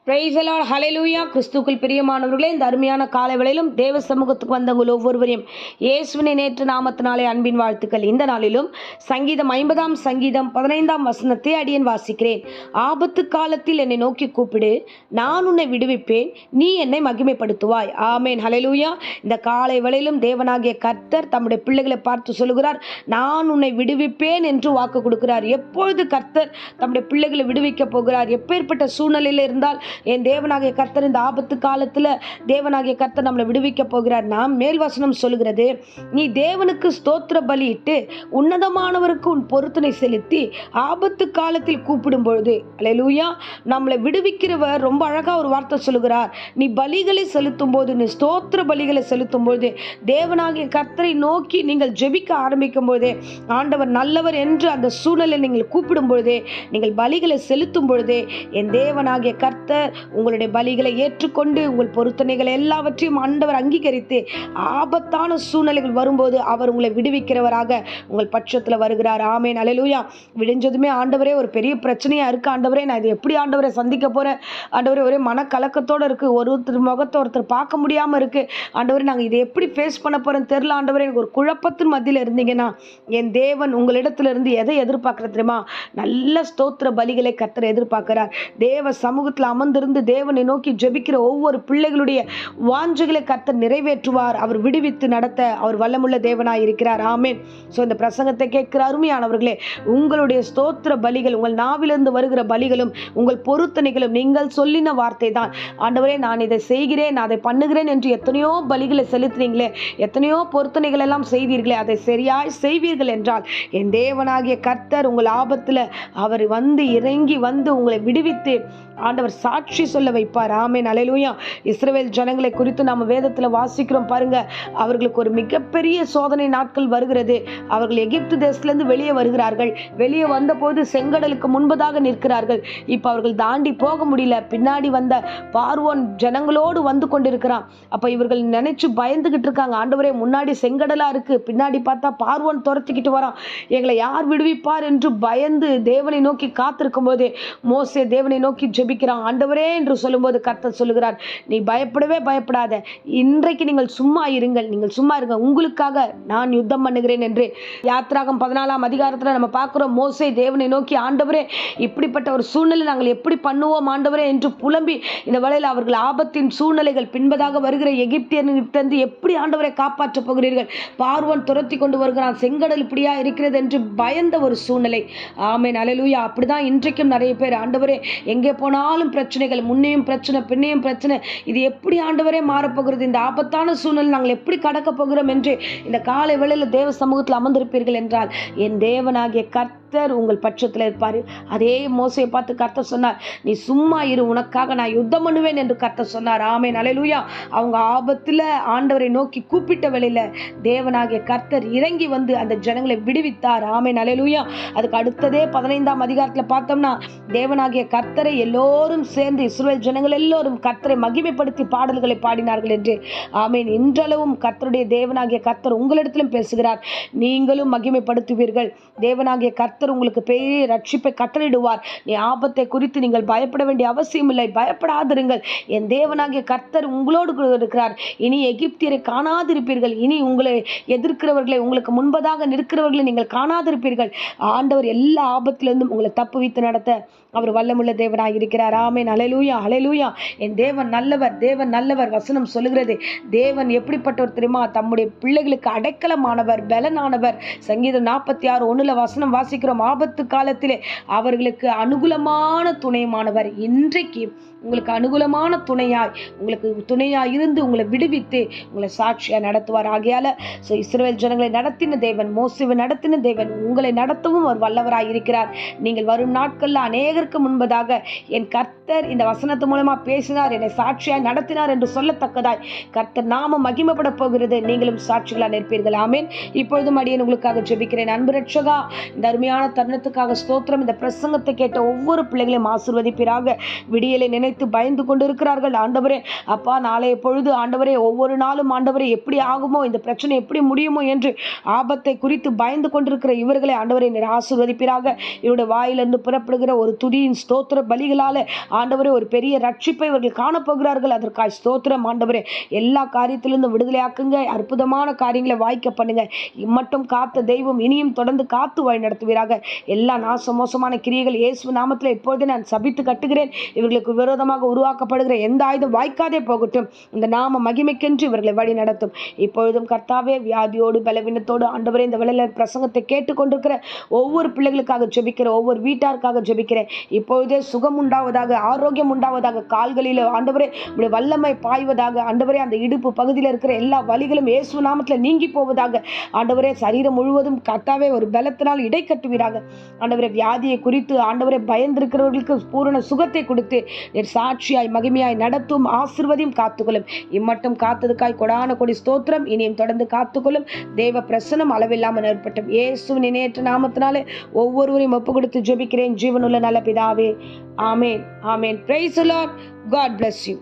Price the Lord, ஹல்லேலூயா. கிறிஸ்துவுக்குள் பிரியமானவர்களே, இந்த அருமையான காலை வேளையிலும் தேவ சமூகத்துக்கு வந்தவங்கள் ஒவ்வொருவரையும் இயேசுவின் நேற்று நாமத்தினாலே அன்பின் வாழ்த்துக்கள். இந்த நாளிலும் சங்கீதம் 50 சங்கீதம் 15 வசனத்தை அடியேன் வாசிக்கிறேன். ஆபத்து காலத்தில் என்னை நோக்கி கூப்பிடு, நான் உன்னை விடுவிப்பேன், நீ என்னை மகிமைப்படுத்துவாய். ஆமேன், ஹல்லேலூயா. இந்த காலை வேளையிலும் தேவனாகிய கர்த்தர் தம்முடைய பிள்ளைகளை பார்த்து சொல்லுகிறார், நான் உன்னை விடுவிப்பேன் என்று வாக்கு கொடுக்கிறார். எப்பொழுது கர்த்தர் தம்முடைய பிள்ளைகளை விடுவிக்க போகிறார்? எப்பேற்பட்ட சூழ்நிலையில் இருந்தால் என் தேவனாகிய கர்த்தர் இந்த ஆபத்து காலத்தில் தேவனாகிய கர்த்தர் நம்மளை விடுவிக்க போகிறார். நாம் மேல் வசனம் சொல்லுகிறது, நீ தேவனுக்கு ஸ்தோத்திர பலியிட்டு உன்னதமானவருக்கு உன் பொருத்தனை செலுத்தி ஆபத்து காலத்தில் கூப்பிடும் பொழுது, அல்லேலூயா, நம்மளை விடுவிக்கிறவர் ரொம்ப அழகா ஒரு வார்த்தை சொல்லுகிறார். நீ பலிகளை செலுத்தும் போது, நீ ஸ்தோத்திர பலிகளை செலுத்தும் போது, தேவனாகிய கர்த்தரை நோக்கி நீங்கள் ஜெபிக்க ஆரம்பிக்கும் போதே, ஆண்டவர் நல்லவர் என்று அந்த சூழ்நிலை நீங்கள் கூப்பிடும் பொழுதே, நீங்கள் பலிகளை செலுத்தும் பொழுதே, என் தேவனாகிய கர்த்தர் உங்களுடைய பலிகளை ஏற்றுக்கொண்டு உங்கள் பொருத்தனைகளை எல்லாவற்றையும் ஆண்டவர் அங்கீகரித்து ஆபத்தான சூழ்நிலைகள் வரும்போது அவர் உங்களை விடுவிக்கிறவராக உங்கள் பட்சத்தில் வருகிறார். ஆமேன், அல்லேலூயா. விடிஞ்சதுமே ஆண்டவரே ஒரு பெரிய பிரச்சனையா இருக்கு ஆண்டவரே, நான் இதை எப்படி ஆண்டவரை சந்திக்க போறேன் ஆண்டவரே, ஒரே மனக்கலக்கத்தோடு இருக்கு, ஒருத்தர் முகத்தை ஒருத்தர் பார்க்க முடியாம இருக்கு ஆண்டவரே, நாங்கள் இதை எப்படி ஃபேஸ் பண்ண போறோம் தெரியல ஆண்டவரே, எனக்கு ஒரு குழப்பத்தின் மத்தியில் இருந்தீங்கன்னா என் தேவன் உங்களிடத்துல இருந்து எதை எதிர்பார்க்கிற தெரியுமா? நல்ல ஸ்தோத்திர பலிகளை கர்த்தர் எதிர்பார்க்கிறார். தேவ சமூகத்தில் அமர்ந்திருந்து தேவனை நோக்கி ஜெபிக்கிற ஒவ்வொரு பிள்ளைகளுடைய வாஞ்சைகளை கர்த்தர் நிறைவேற்றுவார். அவர் விடுவித்து நடத்த அவர் வல்லமுள்ள தேவனாய் இருக்கிறார். ஆமேன். ஸோ இந்த பிரசங்கத்தை கேட்கிற அருமையானவர்களே, உங்களுடைய ஸ்தோத்திர பலிகள், உங்கள் நாவிலிருந்து வருகிற பலிகளும் உங்கள் பொருத்தனைகளும் நீங்கள் சொல்லின வார்த்தை தான். ஆண்டவரே, நான் இதை செய்கிறேன், நான் அதை பண்ணுகிறேன் என்று எத்தனையோ பலிகளை செலுத்தினீங்களே, எத்தனையோ பொருத்தனைகள் எல்லாம் செய்தீர்களே, அதை சரியாய் செய்வீர்கள் என்றால் என் தேவனாகிய கர்த்தர் உங்கள் ஆபத்தில் அவர் வந்து இறங்கி வந்து உங்களை விடுவித்து ஆண்டவர் சாட்சி சொல்ல வைப்பார். ஆமேன், அல்லேலூயா. இஸ்ரவேல் ஜனங்களை குறித்து நாம் வேதத்தில் வாசிக்கிறோம் பாருங்க. அவர்களுக்கு ஒரு மிகப்பெரிய சோதனை நாட்கள் வருகிறது. அவர்கள் எகிப்து தேசத்திலிருந்து வெளியே வருகிறார்கள். வெளியே வந்தபோது செங்கடலுக்கு முன்பதாக நிற்கிறார்கள். இப்போ அவர்கள் தாண்டி போக முடியல. பின்னாடி வந்த பார்வோன் ஜனங்களோடு வந்து கொண்டிருக்கிறான். அப்போ இவர்கள் நினைச்சு பயந்துகிட்டு இருக்காங்க. ஆண்டவரே, முன்னாடி செங்கடலா இருக்கு, பின்னாடி பார்த்தா பார்வோன் துரத்திக்கிட்டு வரான், எங்களை யார் விடுவிப்பார் என்று பயந்து தேவனை நோக்கி காத்திருக்கும் போது மோசே தேவனை நோக்கி ஜெபிக்கிறான். ஆண்டவரே என்று சொல்லும்போது கர்த்தர் சொல்லுகிறார், நீ பயப்படவே பயப்படாத, இன்றைக்கு நீங்கள் சும்மா இருங்கள், நீங்கள் சும்மா இருங்க, உங்களுக்காக நான் யுத்தம் பண்ணுகிறேன் என்று. யாத்ராகம் 14 அதிகாரத்தில் நம்ம பார்க்கிறோம். மோசே தேவனை நோக்கி, ஆண்டவரே, இப்படிப்பட்ட ஒரு சூழ்நிலை நாங்கள் எப்படி பண்ணுவோம் ஆண்டவரே என்று புலம்பி, இந்த வேளையில் அவர்கள் ஆபத்தின் சூழ்நிலைகள் பின்பதாக வருகிற எகிப்தியர்களிடமிருந்து எப்படி ஆண்டவரை காப்பாற்றப் போகிறீர்கள், பார்வோன் துரத்தி கொண்டு வருகிறான், செங்கடல் இப்படியா இருக்கிறது என்று பயந்த ஒரு சூழ்நிலை. ஆமேன், அல்லேலூயா. அப்படிதான் இன்றைக்கும் நிறைய பேர், ஆண்டவரே, எங்கே போனாலும் பிரச்சனைகள், முன்னையும் பிரச்சனை பின்னையும் பிரச்சனை, இது எப்படி ஆண்டவரே மாறப்போகிறது, இந்த ஆபத்தான சூழ்நிலை நாங்கள் எப்படி கடக்க போகிறோம் என்று இந்த காலை வேளையில் தேவ சமூகத்தில் அமர்ந்திருப்பீர்கள் என்றால் என் தேவனாகிய கர்த்தர் உங்கள் பட்சத்தில் இருப்பார். அதே மோசையை பார்த்து கர்த்தர் சொன்னார், நீ சும்மா இரு, உனக்காக நான் யுத்தம் பண்ணுவேன் என்று கர்த்தர் சொன்னார். ஆமேன், அல்லேலூயா. அவங்க ஆபத்தில் ஆண்டவரை நோக்கி கூப்பிட்ட வேளையில் தேவனாகிய கர்த்தர் இறங்கி வந்து அந்த ஜனங்களை விடுவித்தார். ஆமேன், அல்லேலூயா. அதுக்கு அடுத்ததே 15 அதிகாரத்தில் பார்த்தோம்னா, தேவனாகிய கர்த்தரை எல்லோரும் சேர்ந்து இஸ்ரவேல் ஜனங்கள் எல்லோரும் கர்த்தரை மகிமைப்படுத்தி பாடல்களை பாடினார்கள் என்று. ஆமேன். இன்றளவும் கர்த்தருடைய தேவனாகிய கர்த்தர் உங்களிடத்திலும் பேசுகிறார். நீங்களும் மகிமைப்படுத்துவீர்கள். தேவனாகிய கர்த்தர் உங்களுக்கு பெரிய ரட்சிப்பை கட்டளையிடுவார். நீ ஆபத்தை குறித்து நீங்கள் பயப்பட வேண்டிய அவசியம் இல்லை, பயப்படாதிருங்கள். என் தேவனாகிய கர்த்தர் உங்களோடு கூட இருக்கிறார். இனி எகிப்தியரை காணாதிருப்பீர்கள். இனி உங்களை எதிர்க்கிறவர்களை, உங்களுக்கு முன்பதாக நிற்கிறவர்களை நீங்கள் காணாதிருப்பீர்கள். ஆண்டவர் எல்லா ஆபத்திலிருந்தும் உங்களை தப்புவித்து நடத்த அவர் வல்லமுள்ள தேவனாய் இருக்கிறார். ஆமேன், அல்லேலூயா, அல்லேலூயா. என் தேவன் நல்லவர், தேவன் நல்லவர். வசனம் சொல்லுகிறது, தேவன் எப்படிப்பட்டவர் தெரியுமா? தம்முடைய பிள்ளைகளுக்கு அடைக்கலமானவர், பலனானவர். சங்கீதம் 46:1 வசனம் வாசிக்கிறோம், ஆபத்து காலத்திலே அவர்களுக்கு அனுகூலமான துணையுமானவர். இன்றைக்கு உங்களுக்கு அனுகூலமான துணையாய், உங்களுக்கு துணையாய் இருந்து உங்களை விடுவித்து உங்களை சாட்சியாக நடத்துவார். ஆகையால இஸ்ரவேல் ஜனங்களை நடத்தின தேவன், மோசேவை நடத்தின தேவன் உங்களை நடத்தவும் அவர் வல்லவராய் இருக்கிறார். நீங்கள் வரும் நாட்களில் அநேகருக்கு முன்பதாக என் கர்த்தர் இந்த வசனத்து மூலமா பேசினார், என்னை சாட்சியாய் நடத்தினார் என்று சொல்லத்தக்கதாய் கர்த்தர் நாம மகிமைப்பட போகிறது. நீங்களும் சாட்சிகளாக நிற்பீர்கள். ஆமேன். இப்பொழுதும் அடியேன் உங்களுக்காக ஜெபிக்கிறேன். அன்பு ரட்சகா, இந்த அருமையான அருமையான தருணத்துக்காக ஸ்தோத்திரம். இந்த பிரசங்கத்தை கேட்ட ஒவ்வொரு பிள்ளைகளையும் ஆசீர்வதிப்பீராக. விடியலை நினைத்து பயந்து கொண்டு இருக்கிறார்கள் ஆண்டவரே. அப்பா, நாளைய பொழுது ஆண்டவரே, ஒவ்வொரு நாளும் ஆண்டவரே எப்படி ஆகுமோ, இந்த பிரச்சனை எப்படி முடியுமோ என்று ஆபத்தை குறித்து பயந்து கொண்டிருக்கிற இவர்களை ஆண்டவரே நீர் ஆசீர்வதிப்பீராக. இவருடைய வாயிலிருந்து புறப்படுகிற ஒரு துதியின் ஸ்தோத்திர பலிகளால ஆண்டவரே ஒரு பெரிய ரட்சிப்பை இவர்கள் காணப்போகிறார்கள். அதற்காக ஸ்தோத்திரம் ஆண்டவரே. எல்லா காரியத்திலிருந்து விடுதலையாக்குங்க. அற்புதமான காரியங்களை வாய்க்க பண்ணுங்க. இம்மட்டும் காத்த தெய்வம் இனியும் தொடர்ந்து காத்து வழி நடத்துவீராக. எல்லா நாசமோசமான கிரியைகள் இயேசு நாமத்தில் இப்பொழுது நான் சபித்து கட்டுகிறேன். இவர்களுக்கு விரோதமாக உருவாக்கப்படுகிற எந்த ஆயுதம் வாய்க்காதே போகட்டும். இந்த நாம மகிமைக்கென்று இவர்களை வழி நடத்தும். இப்பொழுதும் கர்த்தாவே, வியாதியோடு பலவீனத்தோடு ஆண்டவரே இந்த வேளையில பிரசங்கத்தை கேட்டுக்கொண்டிருக்கிற ஒவ்வொரு பிள்ளைகளுக்காக ஜெபிக்கிறேன். ஒவ்வொரு வீட்டாருக்காக ஜெபிக்கிறேன். இப்பொழுதே சுகம் உண்டாவதாக, ஆரோக்கியம் உண்டாவதாக. கால்களில் ஆண்டவரே உடைய வல்லமை பாய்வதாக. ஆண்டவரே அந்த இடுப்பு பகுதியில் இருக்கிற எல்லா வலிகளும் இயேசு நாமத்தில் நீங்கி போவதாக. ஆண்டவரே சரீரம் முழுவதும் கர்த்தாவே ஒரு பலத்தினால் இடை கட்டுவீராக. ஆண்டவரே வியாதியை குறித்து ஆண்டவரே பயந்திருக்கிறவர்களுக்கு பூரண சுகத்தை கொடுத்து நீர் சாட்சியாய் மகிமையாய் நடத்தும். ஆசீர்வதியும் காத்துக்கொள்ளும். இம்மட்டும் காத்ததுக்காய் கொடான கொடி ஸ்தோத்திரம். இனியும் தொடர்ந்து காத்துக்கொள்ளும். தேவ பிரசனம் அளவில்லாமல் ஏற்பட்டும். இயேசுவின் இணையற்ற நாமத்தினாலே ஒவ்வொருவரையும் ஒப்பு கொடுத்து ஜெபிக்கிறேன் ஜீவனுள்ள நல்ல பிதாவே. ஆமேன், ஆமேன். Praise the lord. God bless you.